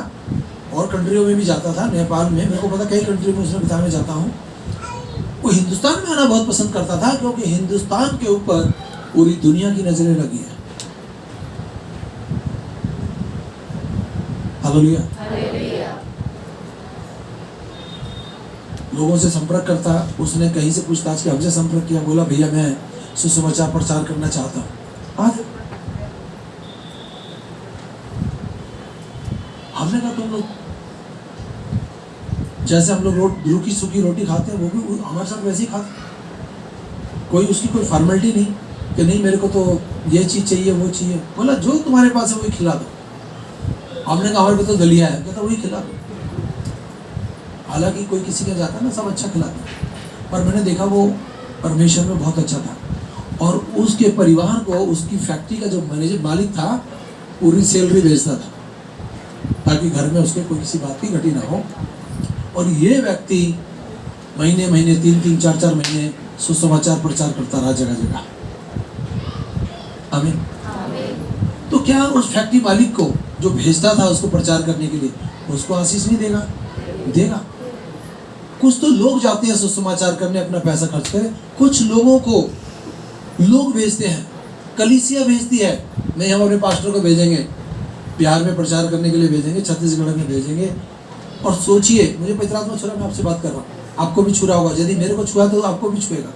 और कंट्रियों में भी जाता था, नेपाल में, मेरे को पता कई कंट्री में उसने बताया, मैं जाता हूँ। वो हिंदुस्तान में आना बहुत पसंद करता था क्योंकि हिंदुस्तान के ऊपर पूरी दुनिया की नजरें लगी है। हालेलुया। लोगों से संपर्क करता, उसने कहीं से पूछताछ की, हमसे संपर्क किया, बोला भैया मैं सुसमाचार प्रचार करना चाहता हूँ। आज हमने कहा तुम लोग जैसे हम लोग रूखी सूखी रोटी खाते हैं, वो भी हमारे साथ वैसे ही खाते, कोई उसकी कोई फॉर्मेलिटी नहीं कि नहीं मेरे को तो ये चीज़ चाहिए वो चाहिए। बोला जो तुम्हारे पास है वही खिला दो। हमने कहा हमारे को तो दलिया है, कहता वही खिला दो। हालांकि कोई किसी का जाता ना, सब अच्छा खिलाता, पर मैंने देखा वो परमेश्वर में बहुत अच्छा था और उसके परिवार को, उसकी फैक्ट्री का जो मैनेजर मालिक था, पूरी सैलरी भेजता था ताकि घर में उसके कोई किसी बात की घटी ना हो। और ये व्यक्ति महीने महीने 3-3, 4-4 महीने सुसमाचार प्रचार करता रहा जगह जगह। आमीन। तो क्या उस फैक्ट्री मालिक को जो भेजता था उसको प्रचार करने के लिए, उसको आशीष नहीं देगा? देगा। कुछ तो लोग जाते हैं सुसमाचार करने, अपना पैसा खर्च करें। कुछ लोगों को लोग भेजते हैं, कलीसिया भेजती है, नहीं हम अपने पास्टर को भेजेंगे, बिहार में प्रचार करने के लिए भेजेंगे, छत्तीसगढ़ में भेजेंगे। और सोचिए, मुझे पवित्र आत्मा छू रहा, मैं आपसे बात कर रहा हूँ, आपको भी छू रहा होगा, यदि मेरे को छुआ तो आपको भी छुएगा।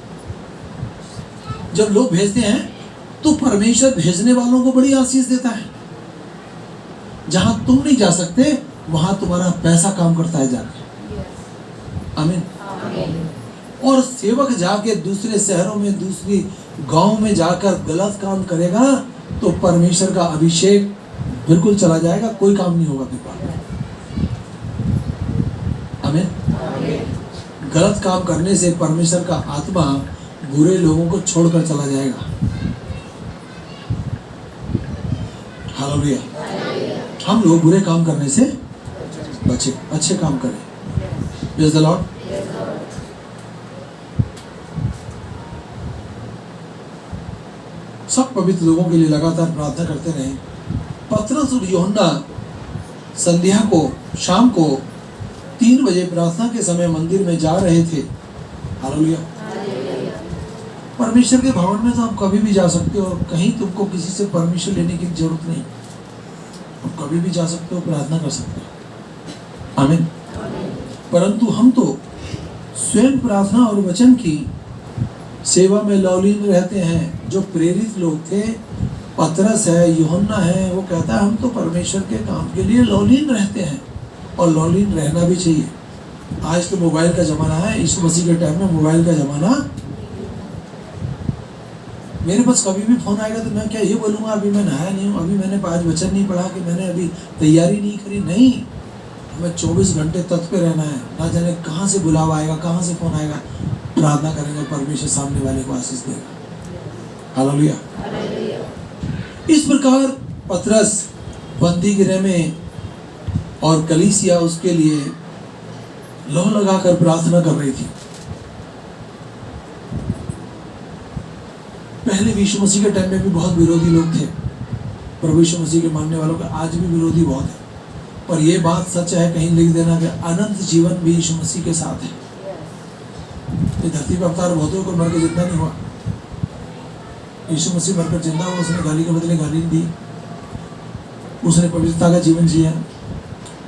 जब लोग भेजते हैं तो परमेश्वर भेजने वालों को बड़ी आशीष देता है। जहां तुम नहीं जा सकते वहां तुम्हारा पैसा काम करता है जाके। आमीन। और सेवक जाके दूसरे शहरों में, दूसरी गांव में जाकर गलत काम करेगा तो परमेश्वर का अभिषेक बिल्कुल चला जाएगा, कोई काम नहीं होगा फिर। आमीन। गलत काम करने से परमेश्वर का आत्मा बुरे लोगों को छोड़कर चला जाएगा। हालेलुया। हम लोग बुरे काम करने से बचे, अच्छे काम करें। Praise the Lord. सब पवित्र लोगों के लिए लगातार प्रार्थना करते रहे। पतरस और यूहन्ना संध्या को, शाम को 3 बजे प्रार्थना के समय मंदिर में जा रहे थे। हालेलुया। परमेश्वर के भवन में तो आप कभी भी जा सकते हो, कहीं तुमको किसी से परमिशन लेने की जरूरत नहीं, आप कभी भी जा सकते हो, प्रार्थना कर सकते हो। आमीन। परंतु हम तो स्वयं प्रार्थना और वचन की सेवा में लौलीन रहते हैं। जो प्रेरित लोग थे, पतरस है, यूहन्ना है, वो कहता है हम तो परमेश्वर के काम के लिए लौलीन रहते हैं और लौलीन रहना भी चाहिए। आज तो मोबाइल का ज़माना है, यीशु मसीह के टाइम में मोबाइल का ज़माना। मेरे पास कभी भी फ़ोन आएगा तो मैं क्या ये बोलूँगा अभी मैं नहाया नहीं हूँ, अभी मैंने 5 वचन नहीं पढ़ा, कि मैंने अभी तैयारी नहीं करी। नहीं, हमें 24 घंटे तत्पर रहना है। ना जाने कहाँ से बुलावा आएगा, कहाँ से फ़ोन आएगा। प्रार्थना करेंगे, परमेश्वर सामने वाले को आशीष देगा। हालेलुया। इस प्रकार पतरस बंदी गृह में और कलीसिया उसके लिए लौ लगाकर प्रार्थना कर रही थी। पहले यीशु मसीह के टाइम में भी बहुत विरोधी लोग थे, प्रभु यीशु मसीह के मानने वालों का आज भी विरोधी बहुत है। पर यह बात सच है, कहीं लिख देना कि अनंत जीवन भी यीशु मसीह के साथ है। ये धरती पर अवतार बहुतों को मर के जितना नहीं हुआ, यीशु मसीह मरकर जिंदा हुआ, उसने गाली के बदले गाली दी, उसने पवित्रता का जीवन जिया,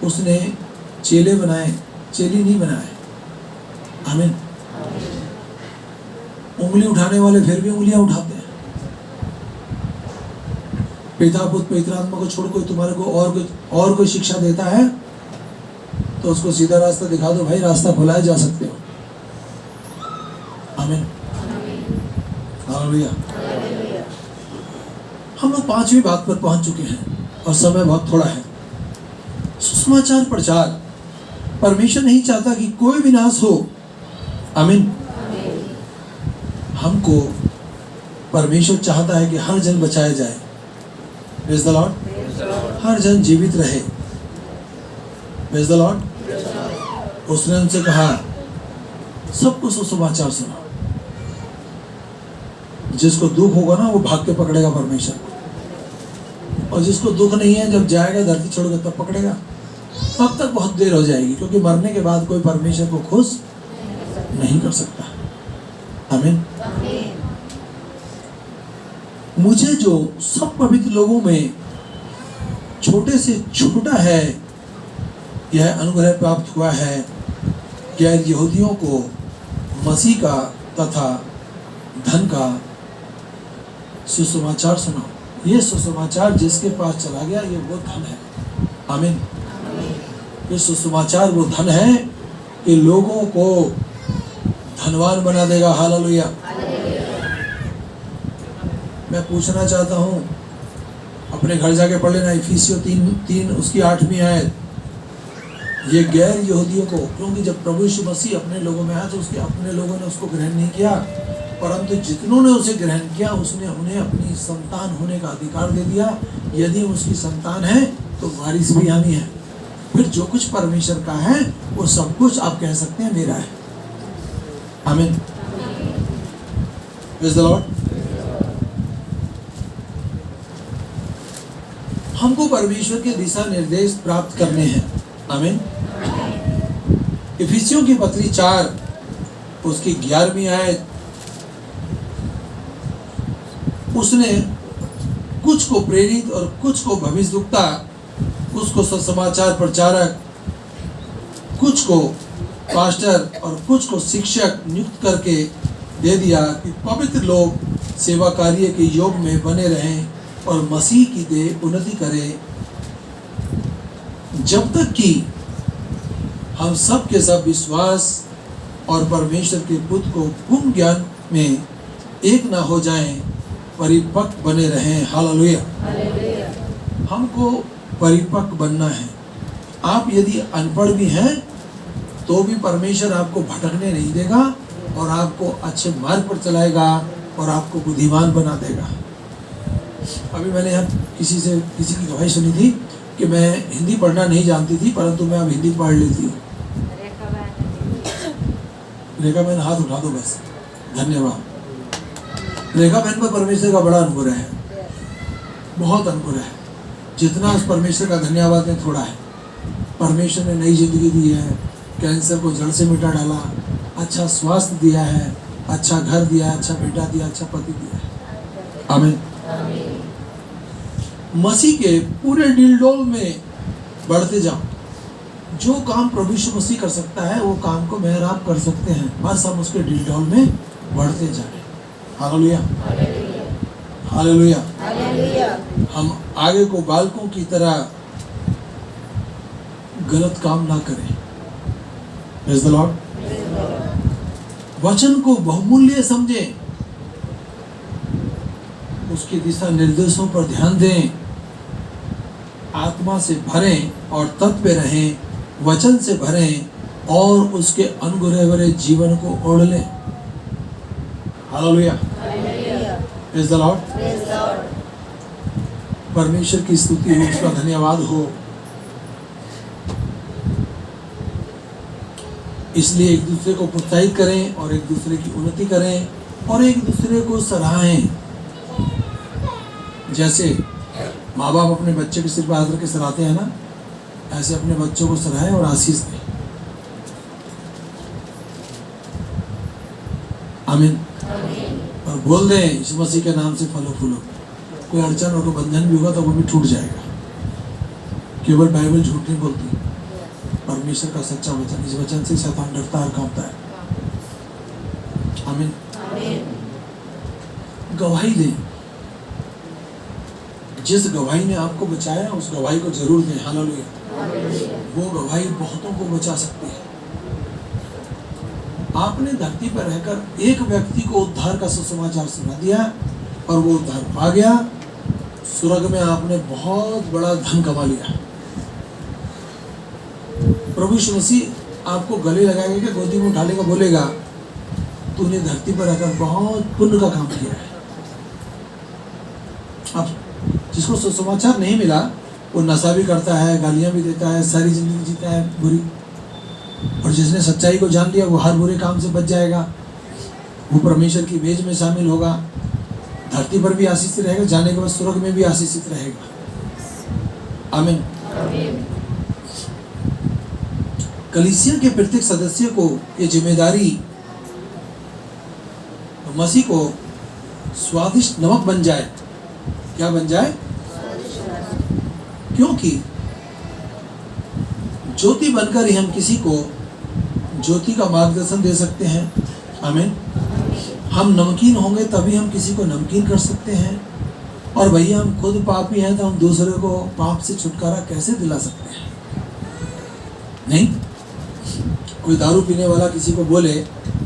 उसने चेले बनाए, चेली नहीं बनाए। आमीन। उंगली उठाने वाले फिर भी उंगलियां उठाते हैं, पिता पुत्र पवित्र आत्मा को छोड़ कोई तुम्हारे को और कोई शिक्षा देता है तो उसको सीधा रास्ता दिखा दो भाई, रास्ता खुलाए जा सकते हो। आमीन, हालेलुया। हम लोग 5वीं बात पर पहुंच चुके हैं और समय बहुत थोड़ा है। सुसमाचार प्रचार। परमेश्वर नहीं चाहता कि कोई भी नाश हो। आमीन। हमको परमेश्वर चाहता है कि हर जन बचाया जाए। Praise the Lord. हर जन जीवित रहे। Praise the Lord. उसने उनसे कहा सबको सुसमाचार सुनाओ। जिसको दुख होगा ना वो भाग के पकड़ेगा परमेश्वर को, और जिसको दुख नहीं है जब जाएगा धरती छोड़कर तब पकड़ेगा। तब तक बहुत देर हो जाएगी, क्योंकि मरने के बाद कोई परमेश्वर को खुश नहीं कर सकता। आमीन। मुझे जो सब पवित्र लोगों में छोटे से छोटा है, यह अनुग्रह प्राप्त हुआ है, गैर यहूदियों को मसीह का तथा धन का सुसमाचार सुनाओ। ये सुसमाचार जिसके पास चला गया ये वो धन है। आमीन। ये सुसमाचार वो धन है कि लोगों को धनवान बना देगा। हालेलुया। मैं पूछना चाहता हूँ, अपने घर जाके पढ़ लेना इफिसियों 3 उसकी 8वीं आयत। ये गैर यहूदियों को, क्योंकि जब प्रभु यीशु मसीह अपने लोगों में आया तो उसके अपने लोगों ने उसको ग्रहण नहीं किया, परंतु जितनों ने उसे ग्रहण किया उसने उन्हें अपनी संतान होने का अधिकार दे दिया। यदि उसकी संतान है तो वारिस भी हामी है। फिर जो कुछ परमेश्वर का है वो सब कुछ आप कह सकते हैं मेरा है। आमीन। Praise the Lord. हमको परमेश्वर के दिशा निर्देश प्राप्त करने हैं। आमीन। इफिसियों की पत्री 4 उसकी 11वीं आयत। उसने कुछ को प्रेरित और कुछ को भविष्यवक्ता, कुछ को सुसमाचार प्रचारक, कुछ को पास्टर और कुछ को शिक्षक नियुक्त करके दे दिया कि पवित्र लोग सेवा कार्य के योग में बने रहें और मसीह की देह उन्नति करे, जब तक कि हम सब के सब विश्वास और परमेश्वर के पुत्र को पूर्ण ज्ञान में एक ना हो जाएं, परिपक्व बने रहें। हालेलुया। हमको परिपक्व बनना है। आप यदि अनपढ़ भी हैं तो भी परमेश्वर आपको भटकने नहीं देगा और आपको अच्छे मार्ग पर चलाएगा और आपको बुद्धिमान बना देगा। अभी मैंने यहाँ किसी की गवाही सुनी थी कि मैं हिंदी पढ़ना नहीं जानती थी, परंतु मैं अब हिंदी पढ़ लेती हूँ। रेखा बहन हाथ उठा दो बस, धन्यवाद। रेखा बहन पर परमेश्वर का बड़ा अनुग्रह है, बहुत अनुग्रह है। जितना उस परमेश्वर का धन्यवाद है थोड़ा है। परमेश्वर ने नई जिंदगी दी है, कैंसर को जड़ से मिटा डाला, अच्छा स्वास्थ्य दिया है, अच्छा घर दिया, अच्छा बेटा दिया, अच्छा पति दिया है। आमीन। मसीह के पूरे डिलडोल में बढ़ते जाओ। जो काम प्रभु यीशु मसीह कर सकता है वो काम को मैं और आप कर सकते हैं, बस हम उसके डिलडोल में बढ़ते जाएं। Hallelujah, hallelujah. हम आगे को बालकों की तरह गलत काम ना करें। Praise the Lord. वचन को बहुमूल्य समझें, उसके दिशा निर्देशों पर ध्यान दें, आत्मा से भरें और तत्व पे रहें, वचन से भरें और उसके अनुग्रह भरे जीवन को ओढ़ लें। Hallelujah, praise the Lord. परमेश्वर की स्तुति हो, उसका धन्यवाद हो। इसलिए एक दूसरे को प्रोत्साहित करें और एक दूसरे की उन्नति करें और एक दूसरे को सराहें। जैसे माँ बाप अपने बच्चे के सिर पर हाथ रख के सराहते हैं ना, ऐसे अपने बच्चों को सराहें और आशीष दें। आमीन। और बोल दें यीशु मसीह के नाम से फलो फूलो। कोई अड़चन और कोई बंधन भी होगा तो वो भी टूट जाएगा। केवल बाइबल झूठ नहीं बोलती, परमेश्वर का सच्चा वचन, इस वचन से शैतान डरता और कांपता है। आमीन। गवाही दें। जिस गवाही ने आपको बचाया उस गवाही को जरूर दें। हालेलुया। वो गवाही बहुतों को बचा सकती है। आपने धरती पर रहकर एक व्यक्ति को उद्धार का सुसमाचार सुना दिया और वो उद्धार पा गया, स्वर्ग में आपने बहुत बड़ा धन कमा लिया। प्रभु यीशु मसीह आपको गले लगाएगा कि गोदी में उठा लेगा, बोलेगा तूने धरती पर रहकर बहुत पुण्य का काम किया है। अब जिसको सुसमाचार नहीं मिला वो नशा भी करता है, गालियां भी देता है, सारी जिंदगी जीता है बुरी। और जिसने सच्चाई को जान लिया वो हर बुरे काम से बच जाएगा, वो परमेश्वर की भेज में शामिल होगा, धरती पर भी आशीषित रहेगा, जाने के बाद स्वर्ग में भी आशीषित रहेगा। आमीन। कलीसिया के प्रत्येक सदस्य को ये जिम्मेदारी मसीह को स्वादिष्ट नमक बन जाए। क्या बन जाए? क्योंकि ज्योति बनकर ही हम किसी को ज्योति का मार्गदर्शन दे सकते हैं। आमीन। हम नमकीन होंगे तभी हम किसी को नमकीन कर सकते हैं। और भैया हम खुद पापी हैं तो हम दूसरे को पाप से छुटकारा कैसे दिला सकते हैं? नहीं। कोई दारू पीने वाला किसी को बोले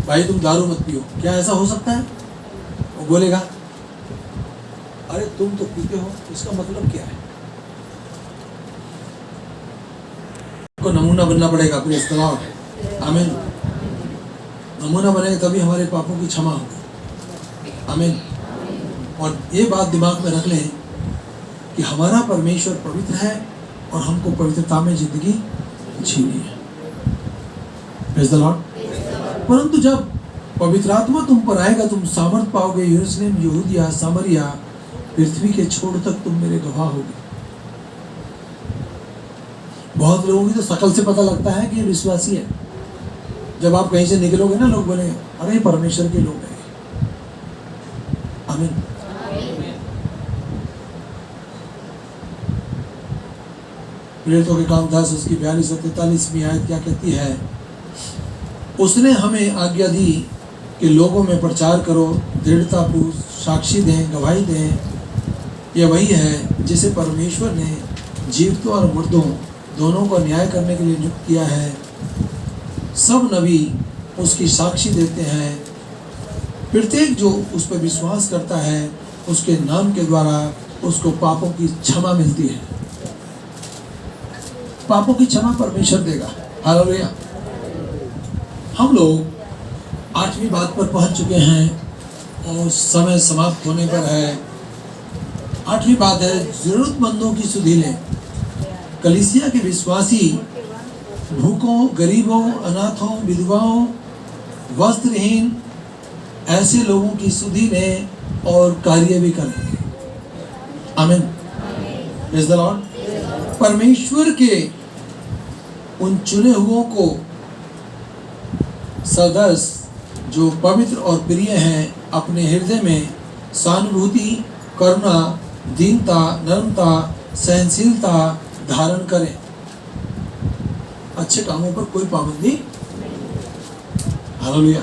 भाई तुम दारू मत पियो, क्या ऐसा हो सकता है? वो बोलेगा अरे तुम तो पीते हो, इसका मतलब क्या है? को नमूना बनना पड़ेगा। Praise the Lord. आमीन। नमूना बनेगा तभी हमारे पापों की क्षमा होगी। आमीन। और ये बात दिमाग में रख लें कि हमारा परमेश्वर पवित्र है और हमको पवित्रता में जिंदगी जीनी है। Praise the Lord. परंतु जब पवित्र आत्मा तुम पर आएगा तुम सामर्थ पाओगे। यरूशलेम, यहूदिया, सामरिया, पृथ्वी के छोर तक तुम मेरे गवाह होगे। बहुत लोगों की तो शकल से पता लगता है कि ये विश्वासी है। जब आप कहीं से निकलोगे ना लोग बोलेंगे अरे परमेश्वर के लोग हैं। आमीन। प्रेरितों के काम 10 उसकी 42 और 43वीं आयत क्या कहती है? उसने हमें आज्ञा दी कि लोगों में प्रचार करो, दृढ़तापूर्वक साक्षी दें, गवाही दें। यह वही है जिसे परमेश्वर ने जीवितों और मुर्दों दोनों को न्याय करने के लिए नियुक्त किया है। सब नबी उसकी साक्षी देते हैं। प्रत्येक जो उस पर विश्वास करता है उसके नाम के द्वारा उसको पापों की क्षमा मिलती है। पापों की क्षमा परमेश्वर देगा। हालेलुया। हम लोग 8वीं बात पर पहुंच चुके हैं और समय समाप्त होने पर है। 8वीं बात है जरूरतमंदों की सुधि लें। कलीसिया के विश्वासी भूखों, गरीबों, अनाथों, विधवाओं, वस्त्रहीन ऐसे लोगों की सुधि लें और कार्य भी करें। आमीन। Praise the Lord. परमेश्वर के उन चुने हुओं को सदस्य जो पवित्र और प्रिय हैं अपने हृदय में सहानुभूति, करुणा, दीनता, नम्रता, सहनशीलता धारण करें। अच्छे कामों पर कोई पाबंदी। हालेलुया।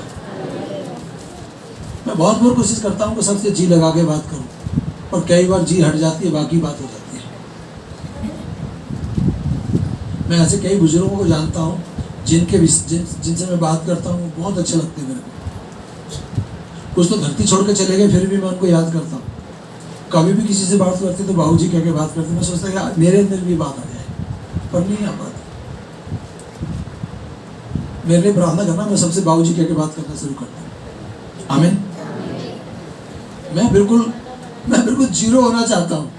मैं बहुत बार कोशिश करता हूँ कि सबसे जी लगा के बात करूँ और कई बार जी हट जाती है, बाकी बात हो जाती है। मैं ऐसे कई बुजुर्गों को जानता हूँ जिनसे मैं बात करता हूँ बहुत अच्छे लगते हैं मेरे को। कुछ तो धरती छोड़ के चले गए फिर भी मैं उनको याद करता हूँ। कभी भी किसी से बात करते तो बाबूजी कह के बात करते। मैं सोचता यार मेरे अंदर भी बात आ जाए, पर नहीं आ पाती। मेरे लिए प्रार्थना करना, मैं सबसे बाबूजी कह के बात करना शुरू करता हूँ। आमीन। मैं बिल्कुल जीरो होना चाहता हूँ।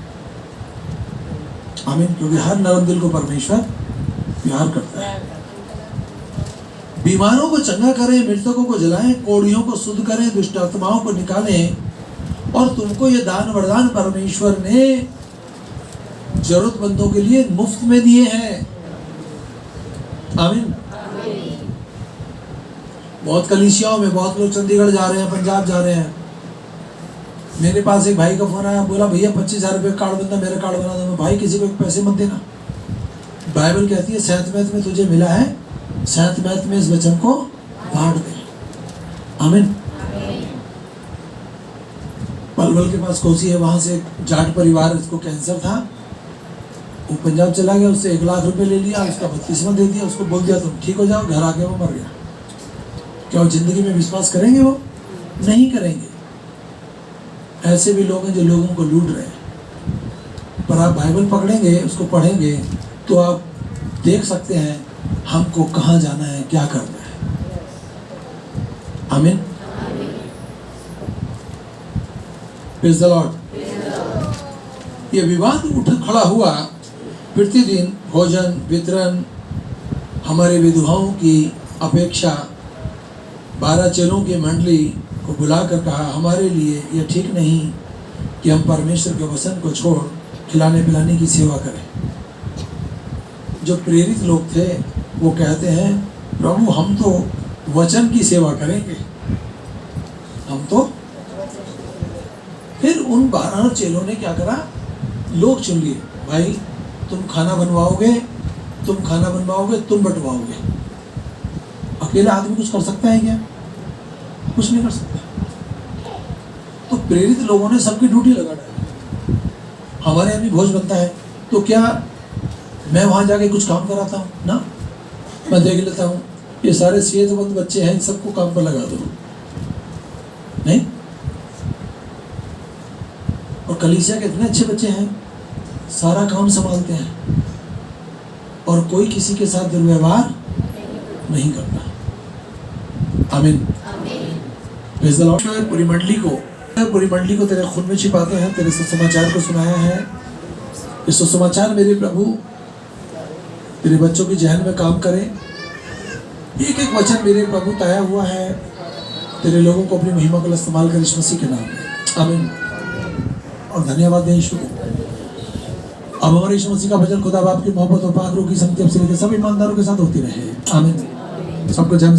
आमीन। क्योंकि हर नरम दिल को परमेश्वर प्यार करता है। बीमारों को चंगा करें, मृतकों को जलाएं, कोढ़ियों को शुद्ध करें, दुष्ट आत्माओं को निकालें। और तुमको ये दान वरदान परमेश्वर ने जरूरतमंदों के लिए मुफ्त में दिए हैं। आमीन। बहुत कलीसियाओं में बहुत लोग चंडीगढ़ जा रहे हैं, पंजाब जा रहे हैं। मेरे पास एक भाई का फोन आया, बोला भैया 25,000 रुपये कार्ड बनता, मेरा कार्ड बना दो। मैं भाई किसी को पैसे मत देना। बाइबल कहती है सैतमैत में तुझे मिला है, सैतमैत में इस वचन को बांट दे। आमीन। पलवल के पास कोसी है, वहाँ से जाट परिवार, उसको कैंसर था, वो पंजाब चला गया, उससे 1 लाख रुपए ले लिया, उसका बपतिस्मा दे दिया, उसको बोल दिया तुम ठीक हो जाओ, घर आके वो मर गया। क्या वो जिंदगी में विश्वास करेंगे? वो नहीं करेंगे। ऐसे भी लोग हैं जो लोगों को लूट रहे हैं। पर आप बाइबल पकड़ेंगे, उसको पढ़ेंगे, तो आप देख सकते हैं हमको कहाँ जाना है, क्या करना है। आमीन। Praise the Lord. ये विवाद उठ खड़ा हुआ। प्रतिदिन भोजन वितरण, हमारे विधवाओं की अपेक्षा 12 चेलों की मंडली को बुलाकर कहा, हमारे लिए यह ठीक नहीं कि हम परमेश्वर के वचन को छोड़ खिलाने पिलाने की सेवा करें। जो प्रेरित लोग थे वो कहते हैं, प्रभु हम तो वचन की सेवा करेंगे, हम तो। फिर उन 12 चेलों ने क्या करा? लोग चुन लिए, भाई तुम खाना बनवाओगे, तुम बंटवाओगे। अकेला आदमी कुछ कर सकता है क्या? कुछ नहीं कर सकता। तो प्रेरित लोगों ने सबकी ड्यूटी लगा डाली। हमारे यहाँ भी भोज बनता है, तो क्या मैं वहां जाके कुछ काम कराता हूँ? ना, मैं देख लेता हूँ ये सारे सेहतमंद बच्चे हैं, सबको काम पर लगा दो। नहीं। और कलीसिया के इतने अच्छे बच्चे हैं, सारा काम संभालते हैं और कोई किसी के साथ दुर्व्यवहार नहीं करता। आमीन। Praise the Lord. पूरी मंडली को तेरे खून में छिपाते हैं, तेरे सुसमाचार को सुनाया है। ये सुसमाचार मेरे प्रभु तेरे बच्चों की जहन में काम करे। एक एक वचन मेरे प्रभु ताया हुआ है, तेरे लोगों को अपनी महिमा को इस्तेमाल कर, यीशु मसीह के नाम में आमीन। और धन्यवाद दें यीशु को। अब हमारे यीशु मसीह का भजन खुदा बाप की मोहब्बत और पाक रूह की संगति अब से लेकर सब ईमानदारों के साथ होती रहे। आमीन। सबको जय